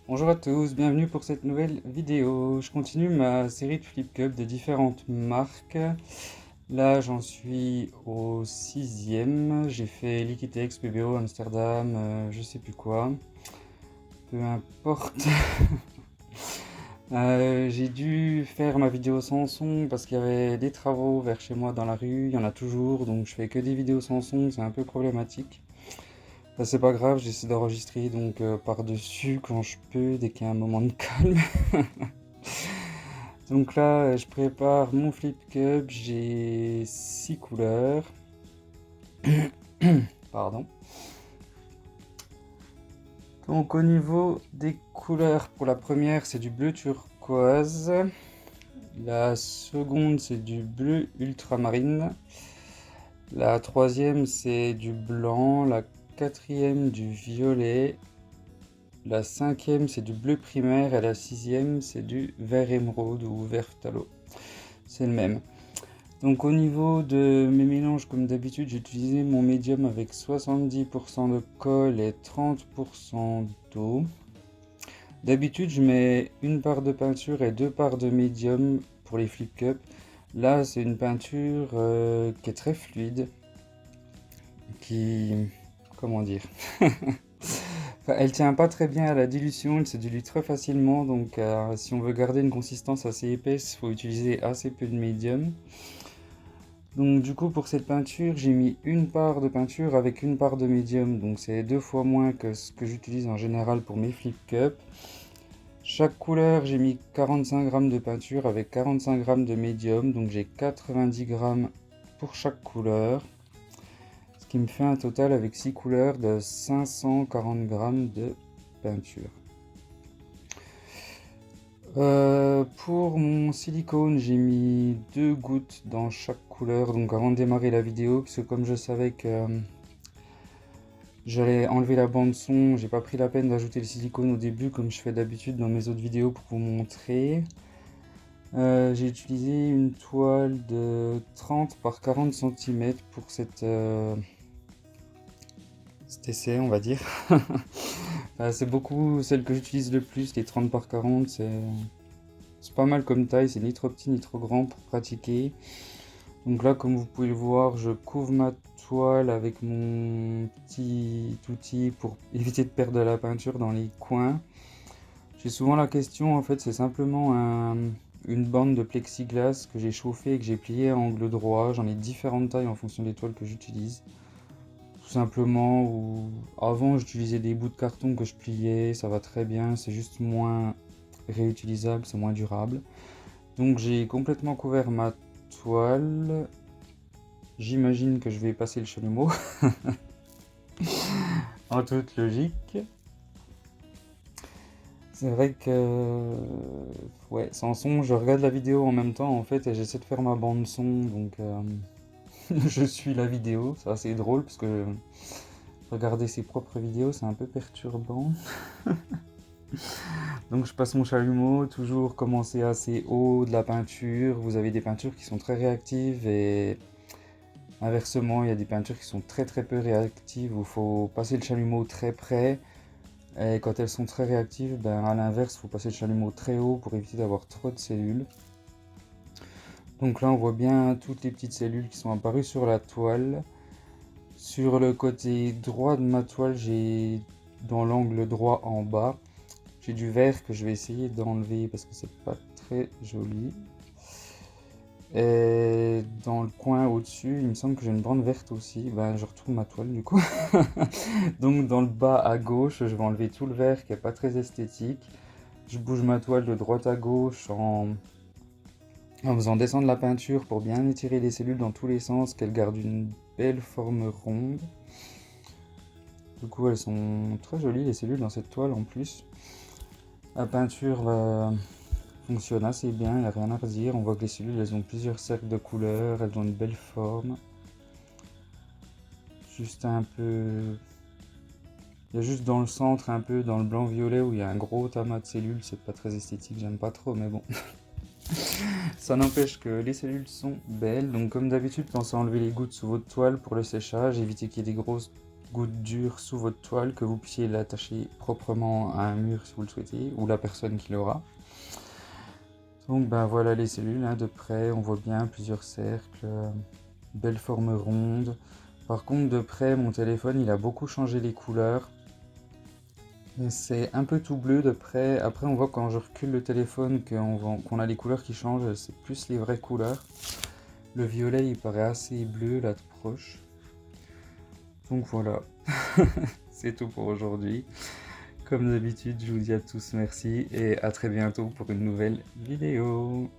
Bonjour à tous, bienvenue pour cette nouvelle vidéo. Je continue ma série de flip cup de différentes marques. Là, j'en suis au 6e. J'ai fait Liquitex, PBO, Amsterdam, je sais plus quoi. Peu importe. J'ai dû faire ma vidéo sans son parce qu'il y avait des travaux vers chez moi dans la rue. Il y en a toujours, donc je fais que des vidéos sans son, c'est un peu problématique. Bah, c'est pas grave, j'essaie d'enregistrer donc par-dessus quand je peux, dès qu'il y a un moment de calme. Donc là, je prépare mon flip cup, j'ai 6 couleurs. Pardon. Donc au niveau des couleurs, pour la première, c'est du bleu turquoise. La seconde, c'est du bleu ultramarine. La troisième, c'est du blanc. La quatrième, du violet. La cinquième, c'est du bleu primaire. Et la sixième, c'est du vert émeraude ou vert phthalo. C'est le même. Donc au niveau de mes mélanges, comme d'habitude, j'ai utilisé mon médium avec 70% de colle et 30% d'eau. D'habitude, je mets une part de peinture et 2 parts de médium pour les flip cups. Là, c'est une peinture qui est très fluide, qui... comment dire enfin, elle tient pas très bien à la dilution, elle se dilue très facilement, donc si on veut garder une consistance assez épaisse, il faut utiliser assez peu de médium. Donc du coup pour cette peinture j'ai mis une part de peinture avec une part de médium, donc c'est 2 fois moins que ce que j'utilise en général pour mes flip cups. Chaque couleur j'ai mis 45 g de peinture avec 45 g de médium, donc j'ai 90 g pour chaque couleur. Ce qui me fait un total avec 6 couleurs de 540 g de peinture. Pour mon silicone, j'ai mis 2 gouttes dans chaque couleur, donc avant de démarrer la vidéo, parce que comme je savais que j'allais enlever la bande son, j'ai pas pris la peine d'ajouter le silicone au début comme je fais d'habitude dans mes autres vidéos pour vous montrer. J'ai utilisé une toile de 30 par 40 cm pour cet essai, on va dire. C'est beaucoup celle que j'utilise le plus, les 30 par 40, c'est pas mal comme taille, c'est ni trop petit ni trop grand pour pratiquer. Donc là, comme vous pouvez le voir, je couvre ma toile avec mon petit outil pour éviter de perdre de la peinture dans les coins. J'ai souvent la question, en fait, c'est simplement une bande de plexiglas que j'ai chauffée et que j'ai pliée à angle droit. J'en ai différentes tailles en fonction des toiles que j'utilise. Tout simplement, ou avant j'utilisais des bouts de carton que je pliais, ça va très bien, c'est juste moins réutilisable, c'est moins durable. Donc j'ai complètement couvert ma toile. J'imagine que je vais passer le chalumeau. En toute logique. C'est vrai que... ouais, sans son, je regarde la vidéo en même temps en fait et j'essaie de faire ma bande son, donc je suis la vidéo. C'est assez drôle parce que regarder ses propres vidéos c'est un peu perturbant. Donc je passe mon chalumeau, toujours commencer assez haut de la peinture. Vous avez des peintures qui sont très réactives et inversement il y a des peintures qui sont très peu réactives où il faut passer le chalumeau très près. Et quand elles sont très réactives, ben à l'inverse, il faut passer le chalumeau très haut pour éviter d'avoir trop de cellules. Donc là on voit bien toutes les petites cellules qui sont apparues sur la toile. Sur le côté droit de ma toile, j'ai dans l'angle droit en bas, j'ai du vert que je vais essayer d'enlever parce que c'est pas très joli. Et dans le coin au-dessus, il me semble que j'ai une bande verte aussi. Ben, je retourne ma toile du coup. Donc dans le bas à gauche, je vais enlever tout le vert qui est pas très esthétique. Je bouge ma toile de droite à gauche en faisant descendre la peinture pour bien étirer les cellules dans tous les sens, qu'elles gardent une belle forme ronde. Du coup, elles sont très jolies les cellules dans cette toile en plus. La peinture fonctionne assez bien, il n'y a rien à redire. On voit que les cellules, elles ont plusieurs cercles de couleurs, elles ont une belle forme. Juste un peu... il y a juste dans le centre, un peu dans le blanc-violet, où il y a un gros tamas de cellules. C'est pas très esthétique, j'aime pas trop, mais bon. Ça n'empêche que les cellules sont belles, donc comme d'habitude, pensez à enlever les gouttes sous votre toile pour le séchage, évitez qu'il y ait des grosses gouttes dures sous votre toile, que vous puissiez l'attacher proprement à un mur si vous le souhaitez, ou la personne qui l'aura. Donc ben voilà les cellules, hein, de près, on voit bien plusieurs cercles, belle forme ronde. Par contre de près, mon téléphone il a beaucoup changé les couleurs. C'est un peu tout bleu de près. Après, on voit quand je recule le téléphone qu'on a les couleurs qui changent. C'est plus les vraies couleurs. Le violet, il paraît assez bleu là de proche. Donc voilà, c'est tout pour aujourd'hui. Comme d'habitude, je vous dis à tous merci et à très bientôt pour une nouvelle vidéo.